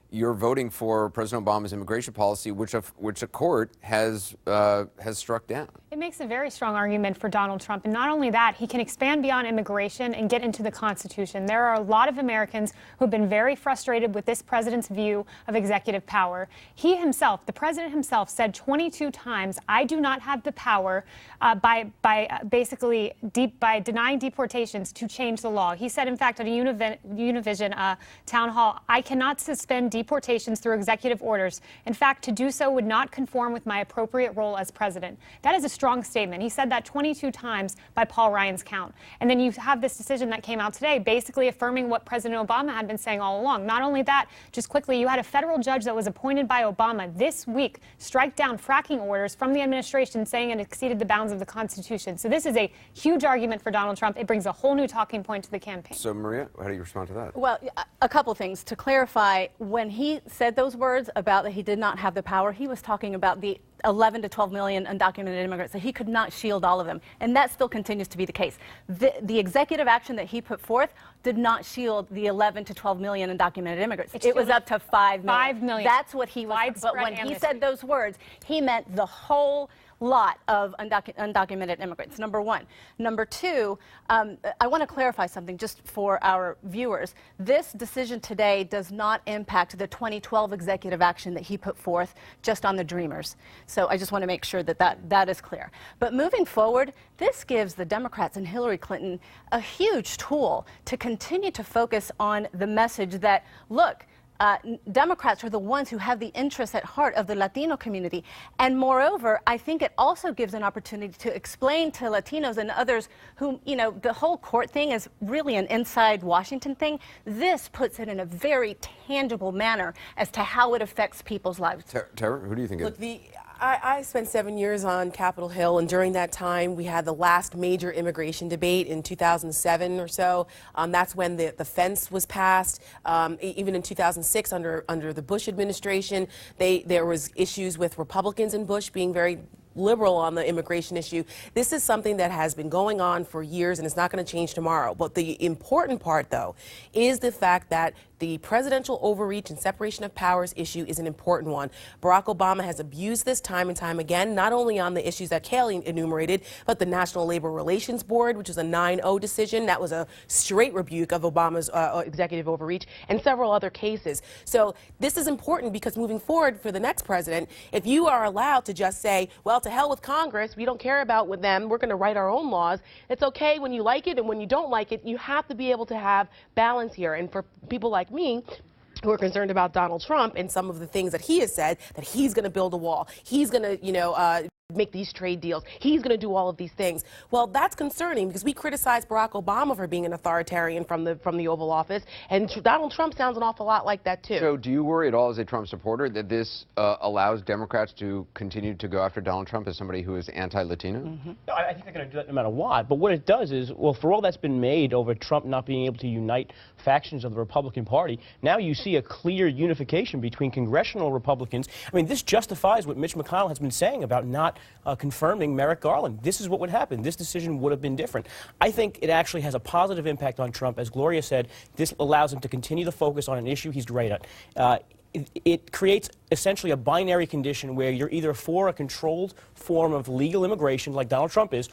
you're voting for President Obama's immigration policy, which a court has struck down. It makes a very strong argument for Donald Trump. And not only that, he can expand beyond immigration and get into the Constitution. There are a lot of Americans who've been very frustrated with this president's view of executive power. He himself, the president himself, said 22 times, I do not have the power by denying deportations to change the law. He said, in fact, at a Univision town hall, I cannot suspend deportations through executive orders. In fact, to do so would not conform with my appropriate role as president. That is a strong statement. He said that 22 times by Paul Ryan's count. And then you have this decision that came out today, basically affirming what President Obama had been saying all along. Not only that, just quickly, you had a federal judge that was appointed by Obama this week strike down fracking orders from the administration, saying it exceeded the bounds of the Constitution. So this is a huge argument for Donald Trump. It brings a whole new talking point to the campaign. So, Maria, how do you respond to that? Well, a couple things. To clarify, when he said those words about that he did not have the power, he was talking about the 11 to 12 million undocumented immigrants, that he could not shield all of them. And that still continues to be the case. The executive action that he put forth did not shield the 11 to 12 million undocumented immigrants. It was up to 5 million. 5 million. That's what he was. But when he said those words, he meant the whole lot of undocumented immigrants, number one. Number two, I want to clarify something just for our viewers. This decision today does not impact the 2012 executive action that he put forth just on the Dreamers. So I just want to make sure that that is clear. But moving forward, this gives the Democrats and Hillary Clinton a huge tool to continue to focus on the message that, look, Democrats are the ones who have the interests at heart of the Latino community. And moreover, I think it also gives an opportunity to explain to Latinos and others who, you know, the whole court thing is really an inside Washington thing. This puts it in a very tangible manner as to how it affects people's lives. Tara, who do you think? Look, I spent 7 years on Capitol Hill, and during that time, we had the last major immigration debate in 2007 or so. That's when the fence was passed. Even in 2006, under the Bush administration, there was issues with Republicans in Bush being very liberal on the immigration issue. This is something that has been going on for years, and it's not going to change tomorrow. But the important part, though, is the fact that the presidential overreach and separation of powers issue is an important one. Barack Obama has abused this time and time again, not only on the issues that Kaylee enumerated, but the National Labor Relations Board, which was a 9-0 decision. That was a straight rebuke of Obama's executive overreach, and several other cases. So this is important because moving forward for the next president, if you are allowed to just say, well, to hell with Congress, we don't care about with them, we're going to write our own laws. It's okay when you like it, and when you don't like it, you have to be able to have balance here. And for people like me, who are concerned about Donald Trump and some of the things that he has said, that he's going to build a wall, he's going to, make these trade deals, he's going to do all of these things. Well, that's concerning because we criticize Barack Obama for being an authoritarian from the Oval Office, and Donald Trump sounds an awful lot like that too. So do you worry at all as a Trump supporter that this allows Democrats to continue to go after Donald Trump as somebody who is anti-Latino? Mm-hmm. No, I think they're going to do that no matter what. But what it does is, well, for all that's been made over Trump not being able to unite factions of the Republican Party, now you see a clear unification between congressional Republicans. I mean, this justifies what Mitch McConnell has been saying about not confirming Merrick Garland. This is what would happen. This decision would have been different. I think it actually has a positive impact on Trump. As Gloria said, this allows him to continue to focus on an issue he's great at. It creates essentially a binary condition where you're either for a controlled form of legal immigration like Donald Trump is,